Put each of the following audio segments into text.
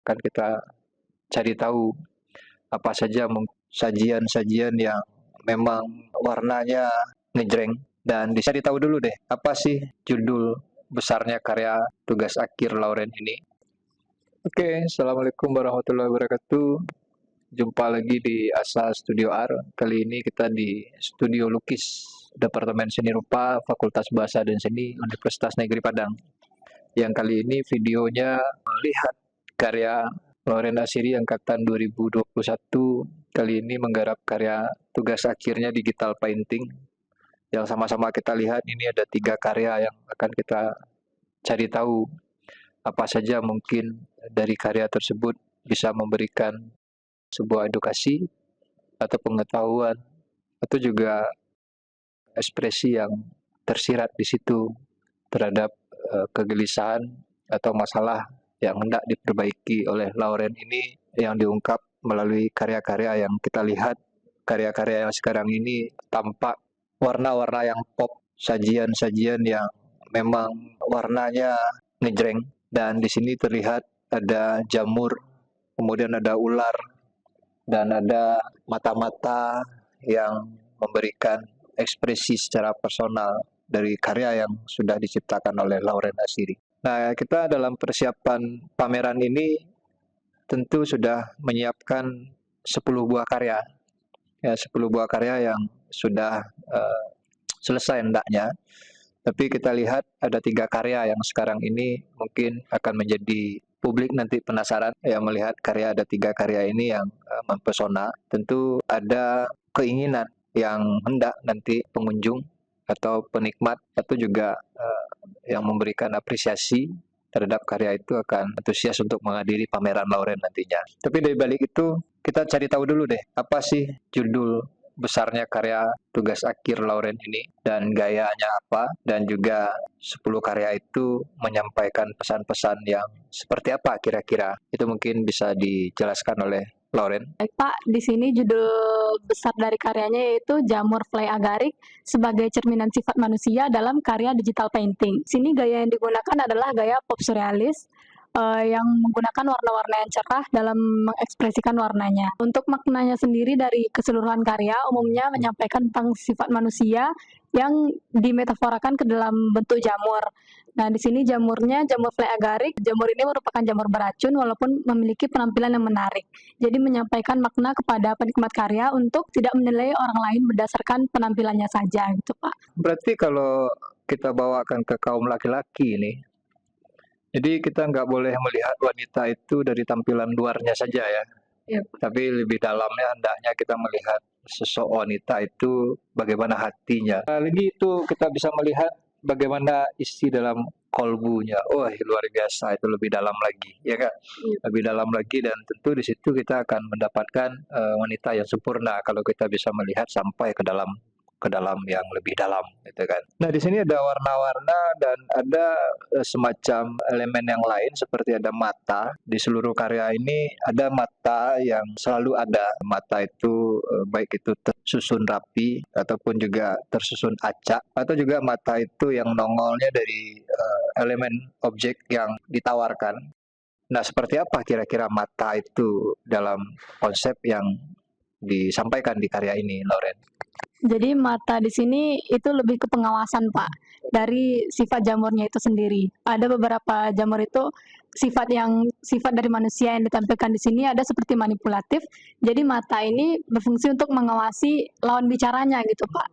akan kita cari tahu apa saja sajian-sajian yang memang warnanya ngejreng. Dan dicari tahu dulu deh, apa sih judul besarnya karya tugas akhir Lauren ini. Oke, Assalamualaikum warahmatullahi wabarakatuh. Jumpa lagi di Asa Studio Art. Kali ini kita di Studio Lukis Departemen Seni Rupa Fakultas Bahasa dan Seni Universitas Negeri Padang. Yang kali ini videonya melihat karya Lauren Asiri angkatan 2021. Kali ini menggarap karya tugas akhirnya digital painting. Yang sama-sama kita lihat ini ada 3 karya yang akan kita cari tahu apa saja mungkin dari karya tersebut bisa memberikan sebuah edukasi atau pengetahuan atau juga ekspresi yang tersirat di situ terhadap kegelisahan atau masalah yang hendak diperbaiki oleh Lauren ini yang diungkap melalui karya-karya yang kita lihat. Karya-karya yang sekarang ini tampak warna-warna yang pop, sajian-sajian yang memang warnanya ngejreng, dan di sini terlihat ada jamur, kemudian ada ular, dan ada mata-mata yang memberikan ekspresi secara personal dari karya yang sudah diciptakan oleh Lauren Asiri. Nah, kita dalam persiapan pameran ini tentu sudah menyiapkan 10 buah karya. Ya, 10 buah karya yang sudah selesai hendaknya. Tapi kita lihat ada 3 karya yang sekarang ini mungkin akan menjadi publik nanti penasaran ya melihat karya, ada 3 karya ini yang mempesona. Tentu ada keinginan yang hendak nanti pengunjung atau penikmat atau juga yang memberikan apresiasi terhadap karya itu akan antusias untuk menghadiri pameran Lauren nantinya. Tapi dari balik itu kita cari tahu dulu deh, apa sih judul besarnya karya tugas akhir Lauren ini dan gayanya apa, dan juga 10 karya itu menyampaikan pesan-pesan yang seperti apa kira-kira. Itu mungkin bisa dijelaskan oleh Lauren. Baik Pak, di sini judul besar dari karyanya yaitu Jamur Fly Agarik sebagai cerminan sifat manusia dalam karya digital painting. Sini gaya yang digunakan adalah gaya pop surrealis yang menggunakan warna-warna yang cerah dalam mengekspresikan warnanya. Untuk maknanya sendiri dari keseluruhan karya umumnya menyampaikan tentang sifat manusia yang dimetaforakan ke dalam bentuk jamur. Nah, di sini jamurnya jamur fly agarik. Jamur ini merupakan jamur beracun walaupun memiliki penampilan yang menarik. Jadi menyampaikan makna kepada penikmat karya untuk tidak menilai orang lain berdasarkan penampilannya saja gitu, Pak. Berarti kalau kita bawakan ke kaum laki-laki ini, jadi kita nggak boleh melihat wanita itu dari tampilan luarnya saja ya. Ya, Tapi lebih dalamnya hendaknya kita melihat sosok wanita itu bagaimana hatinya. Lagi itu kita bisa melihat bagaimana isi dalam kolbunya. Wah, luar biasa, itu lebih dalam lagi, ya Kak? Lebih dalam lagi, dan tentu di situ kita akan mendapatkan wanita yang sempurna kalau kita bisa melihat sampai ke dalam yang lebih dalam, gitu kan. Nah, di sini ada warna-warna dan ada semacam elemen yang lain seperti ada mata. Di seluruh karya ini ada mata yang selalu ada. Mata itu baik itu tersusun rapi ataupun juga tersusun acak, atau juga mata itu yang nongolnya dari elemen objek yang ditawarkan. Nah, seperti apa kira-kira mata itu dalam konsep yang disampaikan di karya ini, Lauren? Jadi mata di sini itu lebih ke pengawasan, Pak, dari sifat jamurnya itu sendiri. Ada beberapa jamur itu sifat dari manusia yang ditampilkan di sini ada seperti manipulatif. Jadi mata ini berfungsi untuk mengawasi lawan bicaranya gitu, Pak.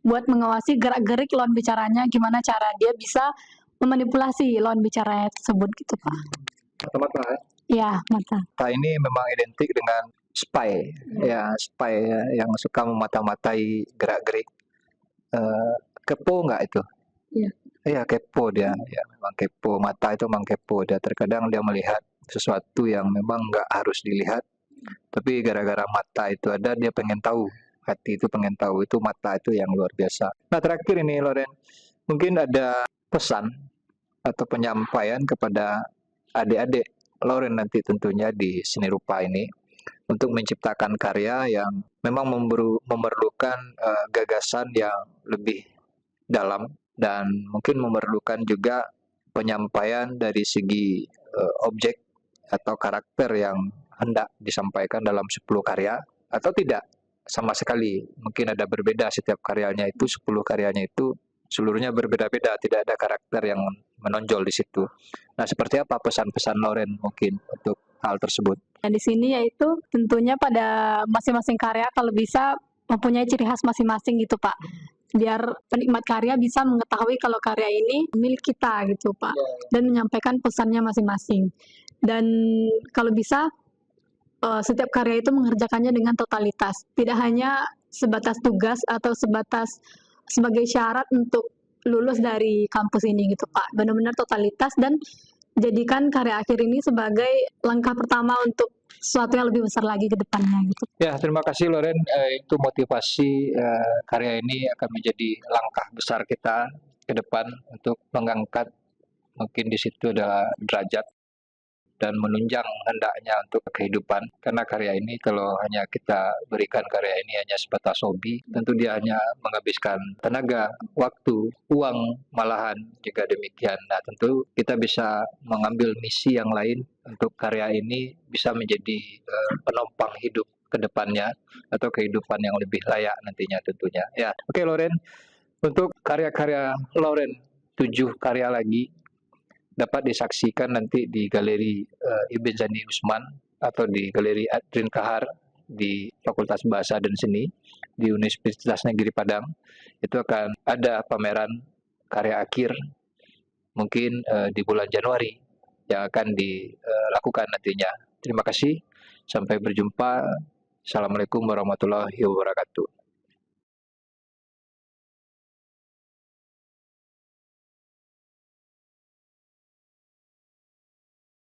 Buat mengawasi gerak-gerik lawan bicaranya, gimana cara dia bisa memanipulasi lawan bicara tersebut gitu, Pak. Mata-mata ya? Ya, mata. Mata ini memang identik dengan spy, ya spy ya, yang suka memata-matai gerak-gerik. Kepo nggak itu? Iya. Iya, kepo dia. Ya, memang kepo. Mata itu memang kepo. Dia terkadang dia melihat sesuatu yang memang nggak harus dilihat, tapi gara-gara mata itu ada, dia pengen tahu. Hati itu pengen tahu. Itu mata itu yang luar biasa. Nah, terakhir ini, Lauren, mungkin ada pesan atau penyampaian kepada adik-adik Lauren nanti tentunya di seni rupa ini untuk menciptakan karya yang memang memerlukan gagasan yang lebih dalam, dan mungkin memerlukan juga penyampaian dari segi objek atau karakter yang hendak disampaikan dalam 10 karya atau tidak sama sekali. Mungkin ada berbeda setiap karyanya itu, 10 karyanya itu seluruhnya berbeda-beda, tidak ada karakter yang menonjol di situ. Nah, seperti apa pesan-pesan Lauren mungkin untuk hal tersebut? Dan di sini yaitu tentunya pada masing-masing karya kalau bisa mempunyai ciri khas masing-masing gitu Pak. Biar penikmat karya bisa mengetahui kalau karya ini milik kita gitu Pak. Dan menyampaikan pesannya masing-masing. Dan kalau bisa setiap karya itu mengerjakannya dengan totalitas. Tidak hanya sebatas tugas atau sebatas sebagai syarat untuk lulus dari kampus ini gitu Pak. Benar-benar totalitas dan jadikan karya akhir ini sebagai langkah pertama untuk sesuatu yang lebih besar lagi ke depannya gitu. Ya, terima kasih Loren. Itu motivasi karya ini akan menjadi langkah besar kita ke depan untuk mengangkat mungkin di situ ada derajat dan menunjang hendaknya untuk kehidupan. Karena karya ini kalau hanya kita berikan karya ini hanya sebatas hobi, tentu dia hanya menghabiskan tenaga, waktu, uang malahan jika demikian. Nah, tentu kita bisa mengambil misi yang lain untuk karya ini bisa menjadi penopang hidup ke depannya atau kehidupan yang lebih layak nantinya tentunya. Ya, oke Loren. Untuk karya-karya Loren, 7 karya lagi dapat disaksikan nanti di Galeri Ibn Zani Usman atau di Galeri Adrin Kahar di Fakultas Bahasa dan Seni di Universitas Negeri Padang. Itu akan ada pameran karya akhir mungkin di bulan Januari yang akan dilakukan nantinya. Terima kasih, sampai berjumpa. Assalamualaikum warahmatullahi wabarakatuh.